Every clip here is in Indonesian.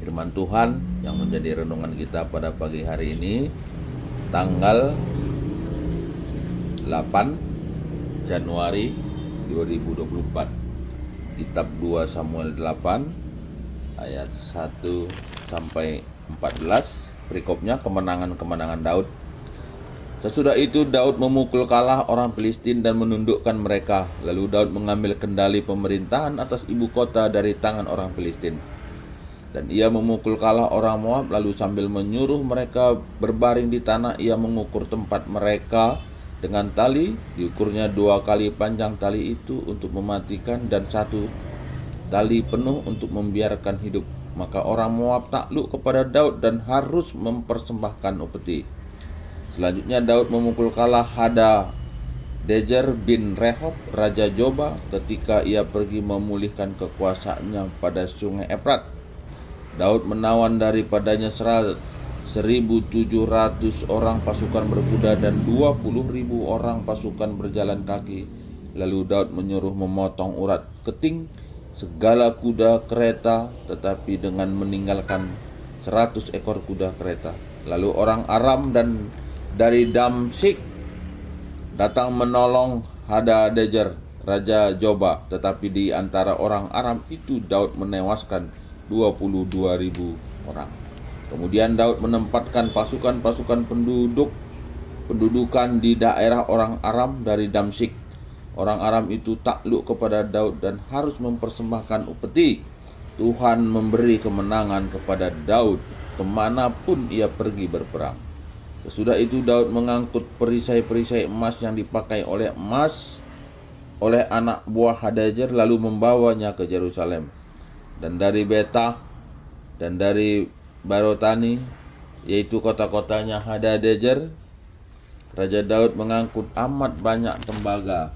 Firman Tuhan yang menjadi renungan kita pada pagi hari ini, tanggal 8 Januari 2024. Kitab 2 Samuel 8 ayat 1 sampai 14. Berikutnya kemenangan-kemenangan Daud. Sesudah itu Daud memukul kalah orang Filistin dan menundukkan mereka. Lalu Daud mengambil kendali pemerintahan atas ibu kota dari tangan orang Filistin. Dan ia memukul kalah orang Moab, lalu sambil menyuruh mereka berbaring di tanah, ia mengukur tempat mereka dengan tali. Diukurnya 2 kali panjang tali itu untuk mematikan, dan 1 tali penuh untuk membiarkan hidup. Maka orang Moab takluk kepada Daud dan harus mempersembahkan upeti. Selanjutnya Daud memukul kalah Hadadezer bin Rehob, Raja Joba, ketika ia pergi memulihkan kekuasaannya pada sungai Efrat. Daud menawan daripadanya 1.700 orang pasukan berkuda dan 20.000 orang pasukan berjalan kaki. Lalu Daud menyuruh memotong urat keting segala kuda kereta, tetapi dengan meninggalkan 100 ekor kuda kereta. Lalu orang Aram dan dari Damsyik datang menolong Hadadezer, Raja Joba, tetapi di antara orang Aram itu Daud menewaskan 22.000 orang. Kemudian Daud menempatkan pasukan-pasukan pendudukan di daerah orang Aram dari Damsyik. Orang Aram itu takluk kepada Daud dan harus mempersembahkan upeti. Tuhan memberi kemenangan kepada Daud kemanapun ia pergi berperang. Sesudah itu Daud mengangkut perisai-perisai emas yang dipakai oleh anak buah Hadadezer, lalu membawanya ke Yerusalem. Dan dari Betah dan dari Barotani, yaitu kota-kotanya Hadadezer, Raja Daud mengangkut amat banyak tembaga.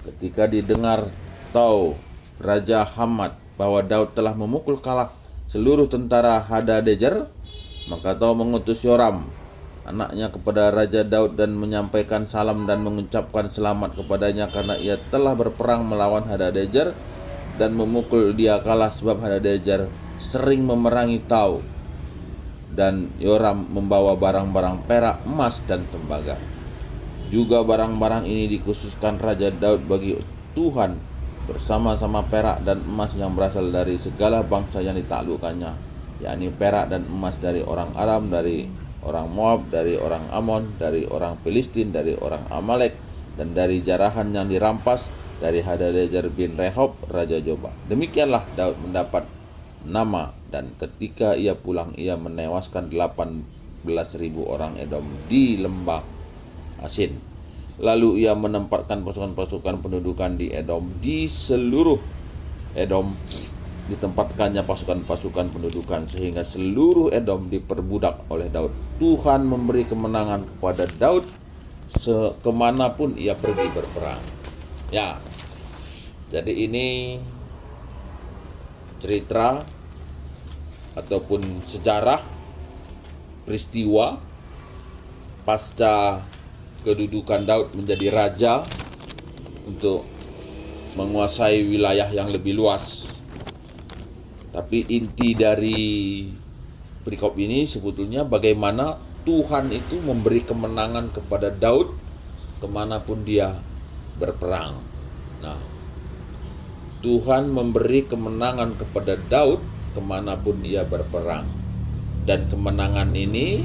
Ketika didengar Tou, Raja Hamat, bahwa Daud telah memukul kalah seluruh tentara Hadadezer, maka Tou mengutus Yoram, anaknya, kepada Raja Daud dan menyampaikan salam dan mengucapkan selamat kepadanya karena ia telah berperang melawan Hadadezer dan memukul dia kalah, sebab Hadadezer sering memerangi Tou. Dan Yoram membawa barang-barang perak, emas, dan tembaga. Juga barang-barang ini dikhususkan Raja Daud bagi Tuhan bersama-sama perak dan emas yang berasal dari segala bangsa yang ditaklukkannya, yakni perak dan emas dari orang Aram, dari orang Moab, dari orang Amon, dari orang Filistin, dari orang Amalek, dan dari jarahan yang dirampas dari Hadadezer bin Rehob, Raja Joba. Demikianlah Daud mendapat nama, dan ketika ia pulang ia menewaskan 18.000 orang Edom di lembah Asin. Lalu ia menempatkan pasukan-pasukan pendudukan di Edom, di seluruh Edom ditempatkannya pasukan-pasukan pendudukan, sehingga seluruh Edom diperbudak oleh Daud. Tuhan memberi kemenangan kepada Daud kemanapun ia pergi berperang. Ya, jadi ini cerita ataupun sejarah peristiwa pasca kedudukan Daud menjadi raja untuk menguasai wilayah yang lebih luas. Tapi inti dari perikop ini sebetulnya bagaimana Tuhan itu memberi kemenangan kepada Daud kemanapun dia berperang. Nah, Tuhan memberi kemenangan kepada Daud kemanapun ia berperang. Dan kemenangan ini,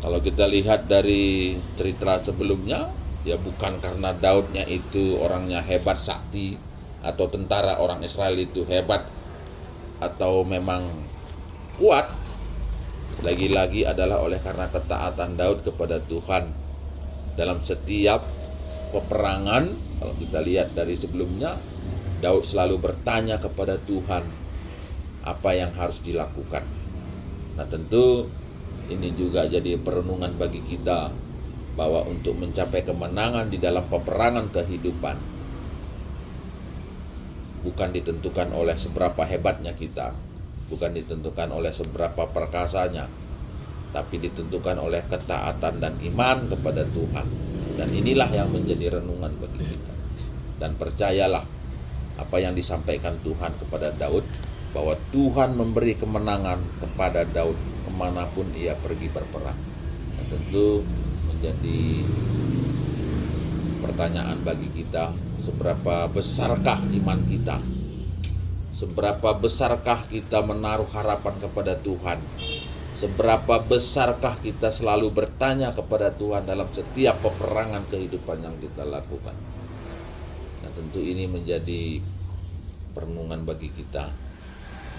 kalau kita lihat dari cerita sebelumnya, ya bukan karena Daudnya itu orangnya hebat sakti, atau tentara orang Israel itu hebat atau memang kuat. Lagi-lagi adalah oleh karena ketaatan Daud kepada Tuhan. Dalam setiap peperangan, kalau kita lihat dari sebelumnya, Daud selalu bertanya kepada Tuhan apa yang harus dilakukan. Nah, tentu ini juga jadi perenungan bagi kita bahwa untuk mencapai kemenangan di dalam peperangan kehidupan bukan ditentukan oleh seberapa hebatnya kita, bukan ditentukan oleh seberapa perkasanya, tapi ditentukan oleh ketaatan dan iman kepada Tuhan. Dan inilah yang menjadi renungan bagi kita. Dan percayalah apa yang disampaikan Tuhan kepada Daud bahwa Tuhan memberi kemenangan kepada Daud kemanapun ia pergi berperang. Dan tentu menjadi pertanyaan bagi kita, seberapa besarkah iman kita? Seberapa besarkah kita menaruh harapan kepada Tuhan? Seberapa besarkah kita selalu bertanya kepada Tuhan dalam setiap peperangan kehidupan yang kita lakukan? Nah, tentu ini menjadi perenungan bagi kita.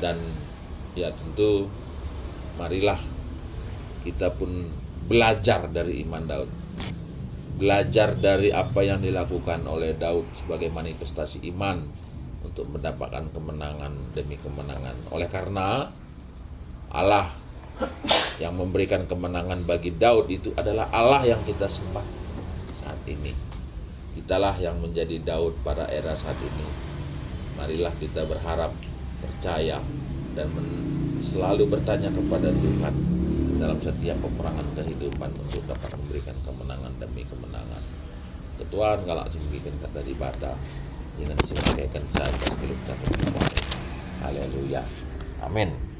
Dan ya tentu marilah kita pun belajar dari iman Daud. Belajar dari apa yang dilakukan oleh Daud sebagai manifestasi iman untuk mendapatkan kemenangan demi kemenangan. Oleh karena Allah yang memberikan kemenangan bagi Daud itu adalah Allah yang kita sembah saat ini. Kitalah yang menjadi Daud pada era saat ini. Marilah kita berharap, percaya, dan selalu bertanya kepada Tuhan dalam setiap peperangan kehidupan untuk dapat memberikan kemenangan demi kemenangan. Ketuaan kalau sembilan kata di bata, dengan silahkan saya pas kita. Haleluya. Amin.